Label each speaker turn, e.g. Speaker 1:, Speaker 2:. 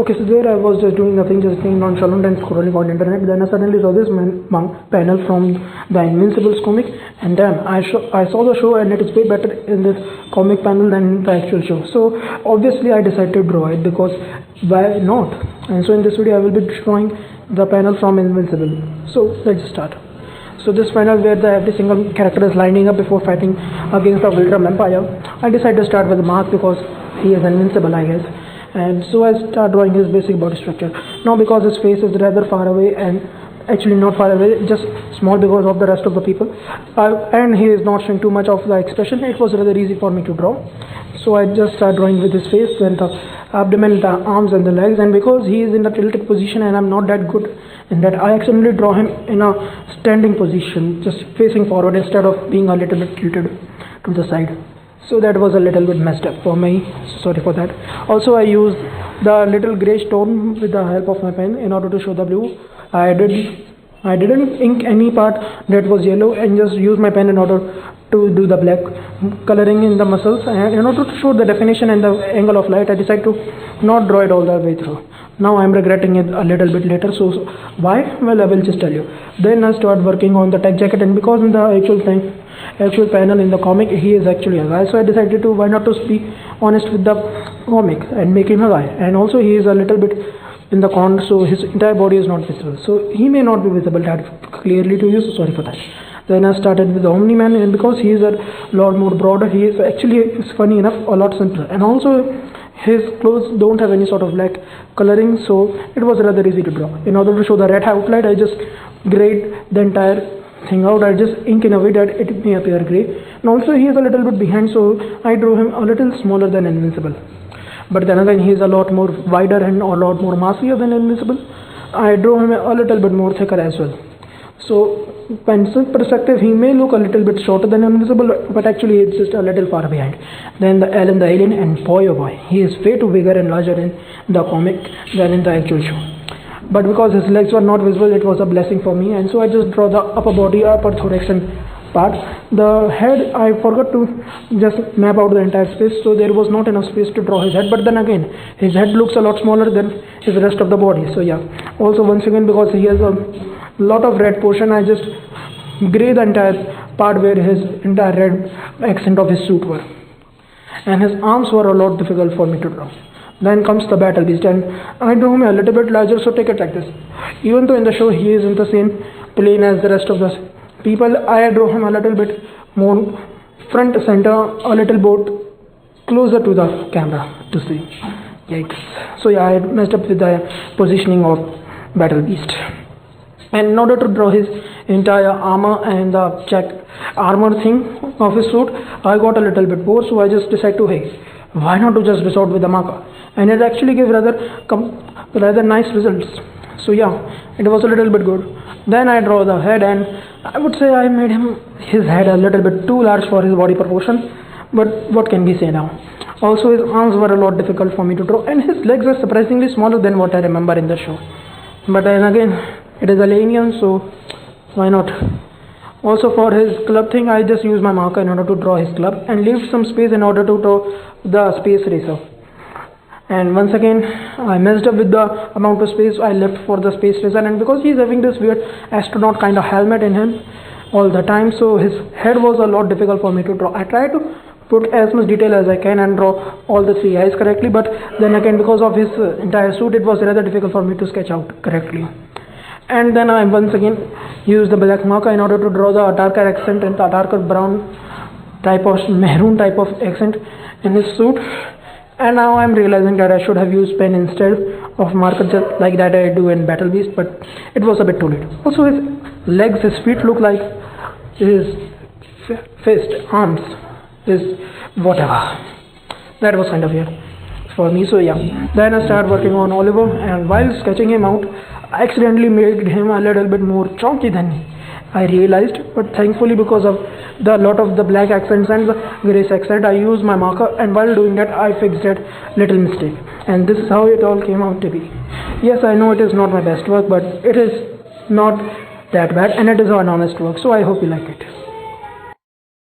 Speaker 1: Okay, so there I was just doing nothing, just being nonchalant and scrolling on internet. Then I suddenly saw this panel from the Invincibles comic, and damn, I saw the show and it is way better in this comic panel than the actual show. So obviously I decided to draw it, because why not? And so in this video I will be drawing the panel from Invincible. So let's start. So this panel where every single character is lining up before fighting against the Wiltram Empire, I decided to start with Mark because he is invincible, I guess. And so I start drawing his basic body structure. Now because his face is rather far away, and actually not far away, just small because of the rest of the people, and he is not showing too much of the expression, it was rather easy for me to draw. So I just start drawing with his face, then the abdomen, the arms and the legs, and because he is in a tilted position and I'm not that good in that, I accidentally draw him in a standing position, just facing forward instead of being a little bit tilted to the side. So that was a little bit messed up for me, sorry for that. Also I used the little greyish tone with the help of my pen in order to show the blue. I didn't ink any part that was yellow, and just used my pen in order to do the black coloring in the muscles, and in order to show the definition and the angle of light I decided to not draw it all the way through. Now I'm regretting it a little bit later. So why? Well, I will just tell you. Then I start working on the tech jacket, and because in the actual panel in the comic he is actually a guy, so I decided to, why not to be honest with the comic and make him a guy. And also he is a little bit in the corner, so his entire body is not visible, so he may not be visible that clearly to you, so sorry for that. Then I started with the Omni-Man, and because he is a lot more broader, he is actually, funny enough, a lot simpler, and also his clothes don't have any sort of black coloring, so it was rather easy to draw. In order to show the red outline, I just grayed the entire thing out. I just ink in a way that it may appear gray, and also he is a little bit behind, so I drew him a little smaller than Invincible. But then again, he is a lot more wider and a lot more massier than Invincible. I drew him a little bit more thicker as well. So pencil perspective, he may look a little bit shorter than Invincible, but actually it's just a little far behind. Then the L in the alien, and boy oh boy, he is way too bigger and larger in the comic than in the actual show. But because his legs were not visible, it was a blessing for me, and so I just draw the upper body, upper thorax and part. The head, I forgot to just map out the entire space, so there was not enough space to draw his head. But then again, his head looks a lot smaller than his rest of the body, so yeah. Also once again, because he has a lot of red portion, I just gray the entire part where his entire red accent of his suit were, and his arms were a lot difficult for me to draw. Then comes the battle beast, and I drew him a little bit larger, so take it like this. Even though in the show he is in the same plane as the rest of the people, I drew him a little bit more front center, a little bit closer to the camera to see. Yikes. So yeah, I messed up with the positioning of battle beast. And in order to draw his entire armor and the armor thing of his suit, I got a little bit bored, so I just decided to, hey, why not to just resort with the marker? And it actually gave rather nice results. So yeah, it was a little bit good. Then I draw the head, and I would say I made his head a little bit too large for his body proportion, but what can we say now? Also his arms were a lot difficult for me to draw, and his legs were surprisingly smaller than what I remember in the show. But then again, it is alien, so why not? Also for his club thing, I just used my marker in order to draw his club and leave some space in order to draw the space racer. And once again, I messed up with the amount of space I left for the space racer, and because he is having this weird astronaut kind of helmet in him all the time, so his head was a lot difficult for me to draw. I tried to put as much detail as I can and draw all the three eyes correctly, but then again, because of his entire suit, it was rather difficult for me to sketch out correctly. And then I once again used the black marker in order to draw the darker accent and the darker brown type of maroon type of accent in his suit. And now I'm realizing that I should have used pen instead of marker, just like that I do in Battle Beast, but it was a bit too late. Also his legs, his feet look like his fist, arms, his whatever. That was kind of weird for me, so yeah. Then I started working on Oliver, and while sketching him out, I accidentally made him a little bit more chunky than I realized, but thankfully because of the lot of the black accents and the grayish accent, I used my marker, and while doing that I fixed that little mistake, and this is how it all came out to be. Yes, I know it is not my best work, but it is not that bad, and it is an honest work, so I hope you like it.